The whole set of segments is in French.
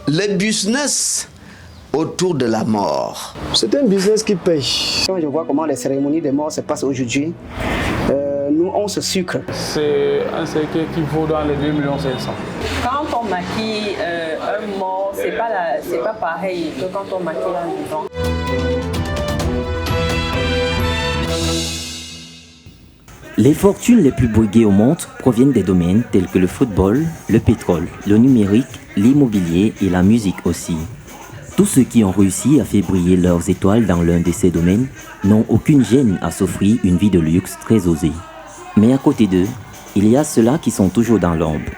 Le business autour de la mort. C'est un business qui paye. Quand je vois comment les cérémonies de mort se passent aujourd'hui, nous on se sucre. C'est un cercueil qui vaut dans les 2,5 millions. Quand on maquille un mort, c'est pas pareil que quand on maquille un vivant. Les fortunes les plus briguées au monde proviennent des domaines tels que le football, le pétrole, le numérique, l'immobilier et la musique aussi. Tous ceux qui ont réussi à faire briller leurs étoiles dans l'un de ces domaines n'ont aucune gêne à s'offrir une vie de luxe très osée. Mais à côté d'eux, il y a ceux-là qui sont toujours dans l'ombre.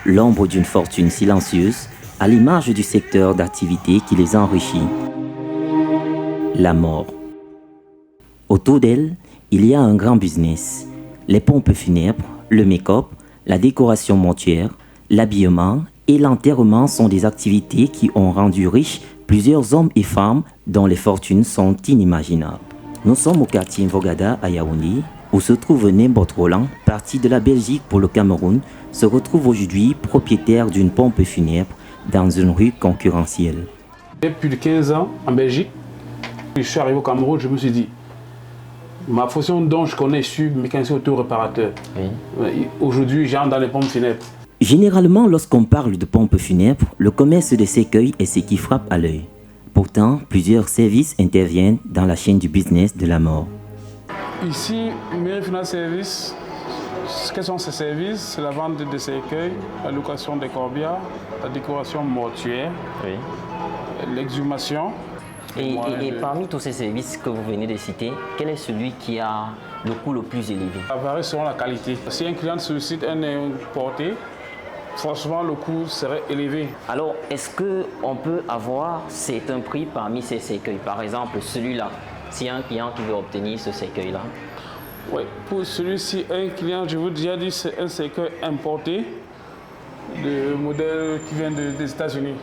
L'ombre d'une fortune silencieuse, à l'image du secteur d'activité qui les enrichit. La mort. Autour d'elle, il y a un grand business. Les pompes funèbres, le make-up, la décoration mortuaire, l'habillement et l'enterrement sont des activités qui ont rendu riches plusieurs hommes et femmes dont les fortunes sont inimaginables. Nous sommes au quartier Mvogada à Yaoundé, où se trouve Nembot Roland, parti de la Belgique pour le Cameroun, se retrouve aujourd'hui propriétaire d'une pompe funèbre dans une rue concurrentielle. J'ai plus de 15 ans en Belgique. Je suis arrivé au Cameroun, je me suis dit, ma fonction dont je connais, je suis mécanicien auto-réparateur. Oui. Aujourd'hui, j'entre dans les pompes funèbres. Généralement, lorsqu'on parle de pompes funèbres, le commerce des cercueils est ce qui frappe à l'œil. Pourtant, plusieurs services interviennent dans la chaîne du business de la mort. Ici, Mairie Finance Service, quels sont ces services? C'est la vente de cercueils, la location des corbières, la décoration mortuaire, l'exhumation. Et parmi tous ces services que vous venez de citer, quel est celui qui a le coût le plus élevé? Ça varie selon la qualité. Si un client sollicite un importé, franchement, le coût serait élevé. Alors, est-ce qu'on peut avoir certains prix parmi ces cercueils? Par exemple, celui-là, s'il y a un client qui veut obtenir ce cercueil-là. Oui, pour celui-ci, un client, je vous ai déjà dit, c'est un cercueil importé, de modèle qui vient des États-Unis.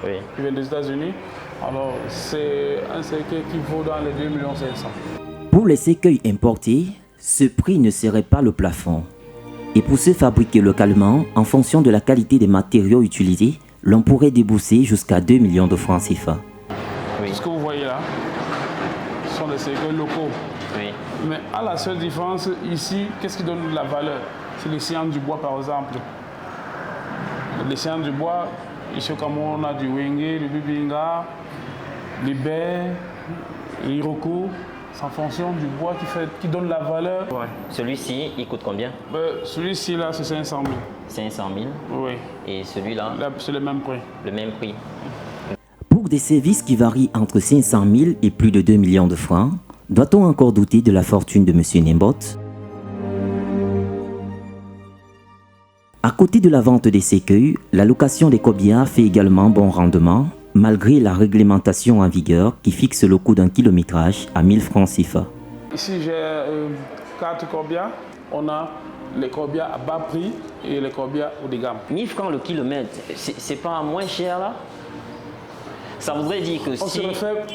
Oui. Qui vient des États-Unis. Alors, c'est un cercueil qui vaut dans les 2,5 millions. Pour les cercueils importés, ce prix ne serait pas le plafond. Et pour ceux fabriqués localement, en fonction de la qualité des matériaux utilisés, l'on pourrait débourser jusqu'à 2 millions de francs CFA. Oui. Ce que vous voyez là, ce sont des cercueils locaux. Oui. Mais à la seule différence, ici, qu'est-ce qui donne de la valeur? C'est les sciences du bois, par exemple. Les sciences du bois, ici au Cameroun, on a du Wenge, du Bibinga, les baies, les Iroko. C'est en fonction du bois qui donne la valeur. Ouais. Celui-ci, il coûte combien? Celui-ci, là, c'est 500 000. 500 000? Oui. Et celui-là? Là, c'est le même prix. Le même prix. Pour des services qui varient entre 500 000 et plus de 2 millions de francs, doit-on encore douter de la fortune de M. Nembot? À côté de la vente des cercueils, la location des corbillard fait également bon rendement, malgré la réglementation en vigueur qui fixe le coût d'un kilométrage à 1000 francs CFA. Ici, j'ai 4 corbillards. On a les corbillards à bas prix et les corbillards haut de gamme. 1000 francs le kilomètre, c'est pas moins cher là? Ça voudrait dire que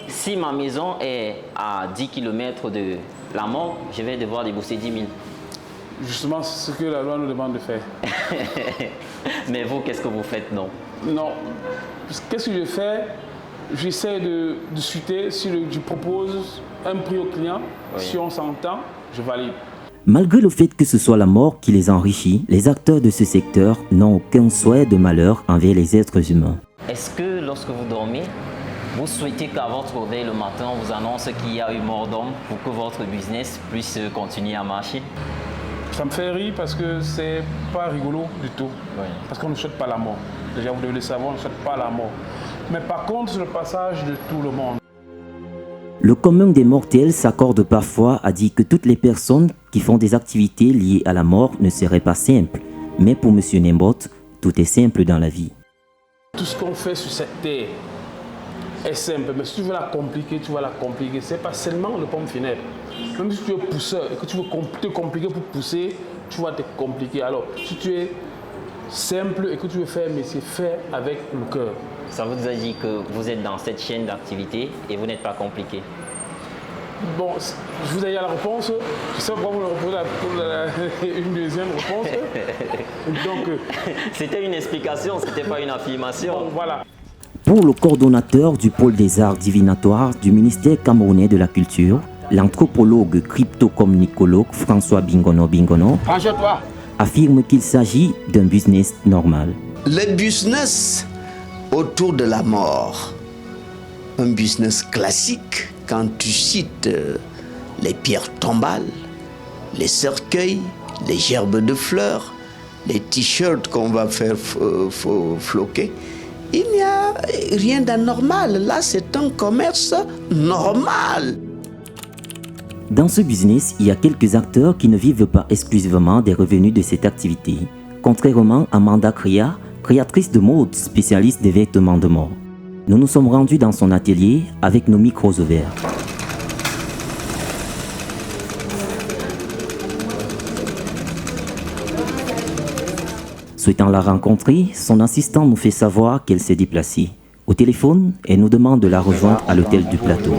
si ma maison est à 10 km de la mort, je vais devoir débourser 10 000. Justement, c'est ce que la loi nous demande de faire. Mais vous, qu'est-ce que vous faites, non? Non. Qu'est-ce que je fais? J'essaie de discuter, si je propose un prix au client, si on s'entend, je valide. Malgré le fait que ce soit la mort qui les enrichit, les acteurs de ce secteur n'ont aucun souhait de malheur envers les êtres humains. Est-ce que lorsque vous dormez, vous souhaitez qu'à votre réveil le matin, on vous annonce qu'il y a eu mort d'homme pour que votre business puisse continuer à marcher? Ça me fait rire parce que c'est pas rigolo du tout. Oui. Parce qu'on ne souhaite pas la mort. Déjà, vous devez le savoir, on ne souhaite pas la mort. Mais par contre, c'est le passage de tout le monde. Le commun des mortels s'accorde parfois à dire que toutes les personnes qui font des activités liées à la mort ne seraient pas simples. Mais pour M. Nembot, tout est simple dans la vie. Tout ce qu'on fait sur cette terre est simple, mais si tu veux la compliquer, tu vas la compliquer. Ce n'est pas seulement le pomme funèbre. Même si tu es pousseur et que tu veux te compliquer pour pousser, tu vas te compliquer. Alors, si tu es simple et que tu veux faire un métier, fais avec le cœur. Ça vous a dit que vous êtes dans cette chaîne d'activité et vous n'êtes pas compliqué? Bon, je vous ai dit la réponse. Je sais pas pourquoi vous me reposez une deuxième réponse. Donc, c'était une explication, ce n'était pas une affirmation. Bon, voilà. Pour le coordonnateur du pôle des arts divinatoires du ministère camerounais de la Culture, l'anthropologue crypto-communicologue François Bingono affirme qu'il s'agit d'un business normal. Le business autour de la mort, un business classique quand tu cites les pierres tombales, les cercueils, les gerbes de fleurs, les t-shirts qu'on va faire floquer. Il n'y a rien d'anormal. Là, c'est un commerce normal. Dans ce business, il y a quelques acteurs qui ne vivent pas exclusivement des revenus de cette activité, contrairement à Manda Kria, créatrice de mode, spécialiste des vêtements de mort. Nous nous sommes rendus dans son atelier avec nos micros ouverts. Souhaitant la rencontrer, son assistant nous fait savoir qu'elle s'est déplacée. Au téléphone, elle nous demande de la rejoindre à l'hôtel du Plateau,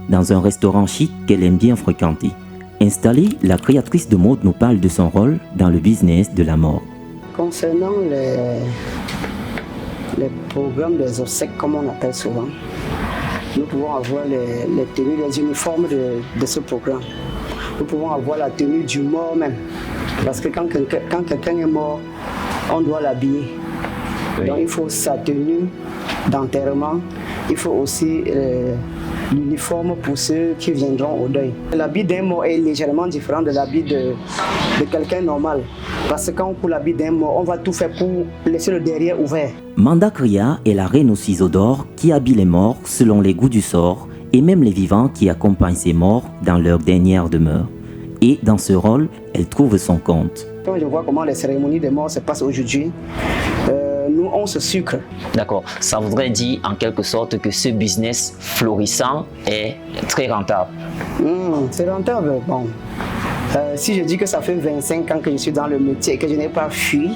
dans un restaurant chic qu'elle aime bien fréquenter. Installée, la créatrice de mode nous parle de son rôle dans le business de la mort. Concernant les programmes des obsèques, comme on appelle souvent, nous pouvons avoir les tenues, les uniformes de ce programme. Nous pouvons avoir la tenue du mort même. Parce que quand quelqu'un est mort, on doit l'habiller. Oui. Donc il faut sa tenue d'enterrement, il faut aussi l'uniforme pour ceux qui viendront au deuil. L'habit d'un mort est légèrement différent de l'habit de quelqu'un normal. Parce que quand on coule l'habit d'un mort, on va tout faire pour laisser le derrière ouvert. Manda Kria est la reine aux ciseaux d'or qui habille les morts selon les goûts du sort et même les vivants qui accompagnent ces morts dans leur dernière demeure. Et dans ce rôle, elle trouve son compte. Quand je vois comment les cérémonies des morts se passent aujourd'hui, nous on se sucre. D'accord, ça voudrait dire en quelque sorte que ce business florissant est très rentable. C'est rentable, bon. Si je dis que ça fait 25 ans que je suis dans le métier et que je n'ai pas fui,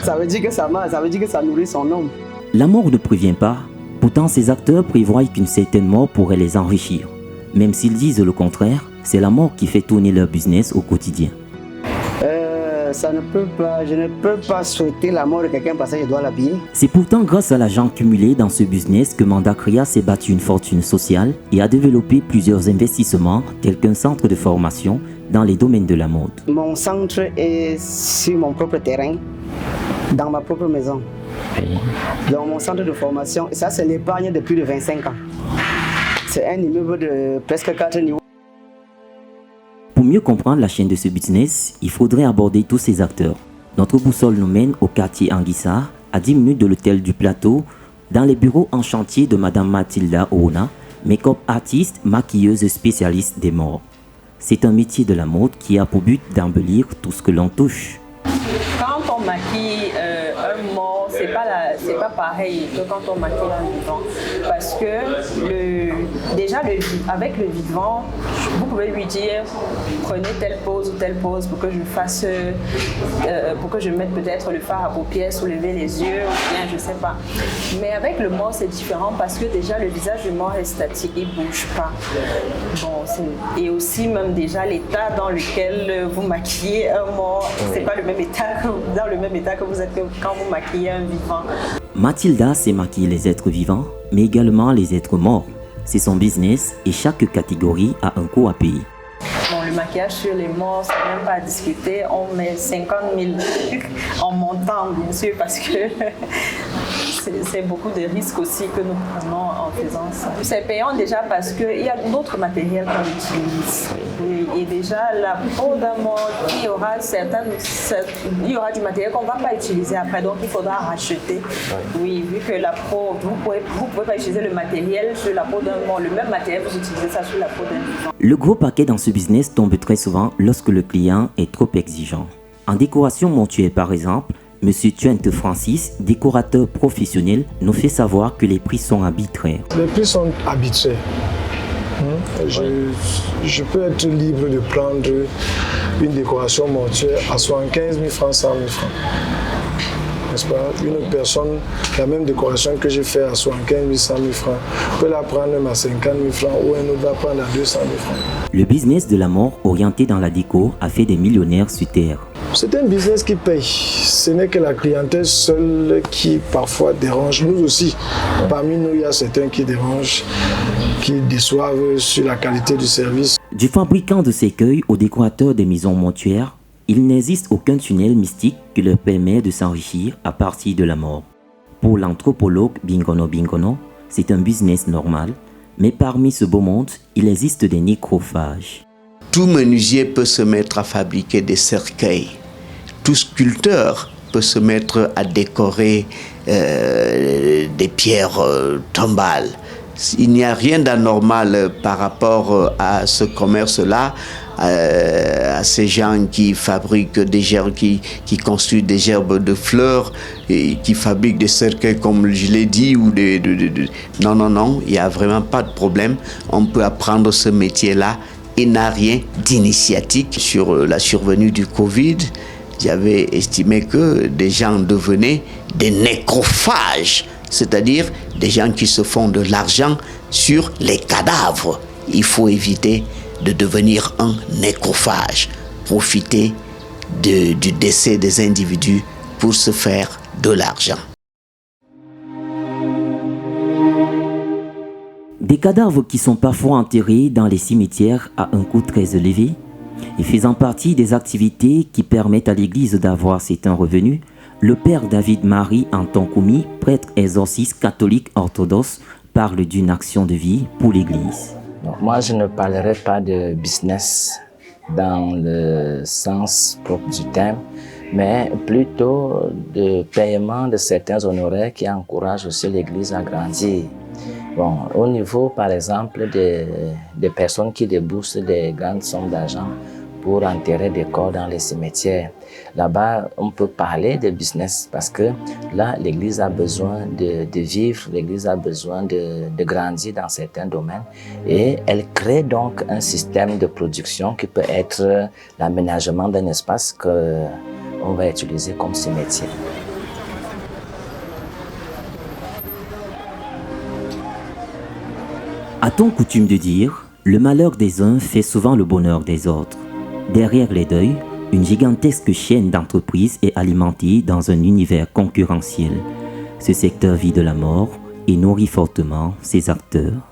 ça veut dire que ça marche, ça veut dire que ça nourrit son homme. La mort ne prévient pas, pourtant ces acteurs prévoient qu'une certaine mort pourrait les enrichir. Même s'ils disent le contraire, c'est la mort qui fait tourner leur business au quotidien. Je ne peux pas souhaiter la mort de quelqu'un parce que je dois l'habiller. C'est pourtant grâce à l'argent cumulé dans ce business que Manda Kria s'est battu une fortune sociale et a développé plusieurs investissements tels qu'un centre de formation dans les domaines de la mode. Mon centre est sur mon propre terrain, dans ma propre maison. Oui. Donc mon centre de formation, ça c'est l'épargne de plus de 25 ans. C'est un immeuble de presque 4 niveaux. Pour mieux comprendre la chaîne de ce business, il faudrait aborder tous ces acteurs. Notre boussole nous mène au quartier Anguissa, à 10 minutes de l'hôtel du Plateau, dans les bureaux en chantier de Madame Mathilda Oona, make-up artiste, maquilleuse spécialiste des morts. C'est un métier de la mode qui a pour but d'embellir tout ce que l'on touche. Quand on maquille un mort, c'est pas pareil que quand on maquille un vivant. Parce que avec le vivant, vous pouvez lui dire prenez telle pose ou telle pose pour que je fasse, pour que je mette peut-être le fard à paupières, soulever les yeux, ou bien je sais pas. Mais avec le mort, c'est différent parce que déjà le visage du mort est statique, il bouge pas. Bon, et aussi même déjà l'état dans lequel vous maquillez un mort, c'est pas le même état dans le même état que vous êtes quand vous maquillez un vivant. Mathilda sait maquiller les êtres vivants, mais également les êtres morts. C'est son business et chaque catégorie a un coût à payer. Bon, le maquillage sur les morts, c'est même pas à discuter. On met 50 000 en montant, bien sûr, parce que c'est beaucoup de risques aussi que nous prenons en faisant ça. C'est payant déjà parce qu'il y a d'autres matériels qu'on utilise. Et déjà, la peau d'un mort, il y aura du matériel qu'on ne va pas utiliser après, donc il faudra racheter. Oui, vu que la peau, vous ne pouvez pas utiliser le matériel sur la peau d'un mort, le même matériel, vous utilisez ça sur la peau d'un vivant. Le gros paquet dans ce business tombe très souvent lorsque le client est trop exigeant. En décoration mortuaire par exemple, Monsieur Tuente Francis, décorateur professionnel, nous fait savoir que les prix sont arbitraires. Les prix sont arbitraires. Je peux être libre de prendre une décoration mortuaire à 75 000 francs, 100 000 francs. n'est-ce pas? Une personne, la même décoration que j'ai fait à 75 800 000 francs, peut la prendre même à 50 000 francs ou un autre va prendre à 200 000 francs. Le business de la mort orienté dans la déco a fait des millionnaires sur terre. C'est un business qui paye. Ce n'est que la clientèle seule qui parfois dérange. Nous aussi, parmi nous, il y a certains qui dérangent, qui déçoivent sur la qualité du service. Du fabricant de cercueils au décorateur des maisons mortuaires, il n'existe aucun tunnel mystique qui leur permet de s'enrichir à partir de la mort. Pour l'anthropologue Bingono Bingono, c'est un business normal, mais parmi ce beau monde, il existe des nécrophages. Tout menuisier peut se mettre à fabriquer des cercueils. Tout sculpteur peut se mettre à décorer des pierres tombales. Il n'y a rien d'anormal par rapport à ce commerce-là, à ces gens qui fabriquent des gerbes, qui construisent des gerbes de fleurs et qui fabriquent des cercueils comme je l'ai dit. Non, il n'y a vraiment pas de problème. On peut apprendre ce métier-là. Il n'a rien d'initiatique. Sur la survenue du Covid, j'avais estimé que des gens devenaient des nécrophages, c'est-à-dire des gens qui se font de l'argent sur les cadavres. Il faut éviter de devenir un nécrophage, profiter du décès des individus pour se faire de l'argent. Des cadavres qui sont parfois enterrés dans les cimetières à un coût très élevé et faisant partie des activités qui permettent à l'Église d'avoir certains revenus, le père David Marie Antonkoumi, prêtre exorciste catholique orthodoxe, parle d'une action de vie pour l'Église. Moi, je ne parlerai pas de business dans le sens propre du terme, mais plutôt de paiement de certains honoraires qui encouragent aussi l'Église à grandir. Bon, au niveau, par exemple, des personnes qui déboursent des grandes sommes d'argent pour enterrer des corps dans les cimetières. Là-bas, on peut parler de business parce que là, l'Église a besoin de vivre, l'Église a besoin de grandir dans certains domaines et elle crée donc un système de production qui peut être l'aménagement d'un espace qu'on va utiliser comme cimetière. A-t-on coutume de dire, le malheur des uns fait souvent le bonheur des autres. Derrière les deuils, une gigantesque chaîne d'entreprises est alimentée dans un univers concurrentiel. Ce secteur vit de la mort et nourrit fortement ses acteurs.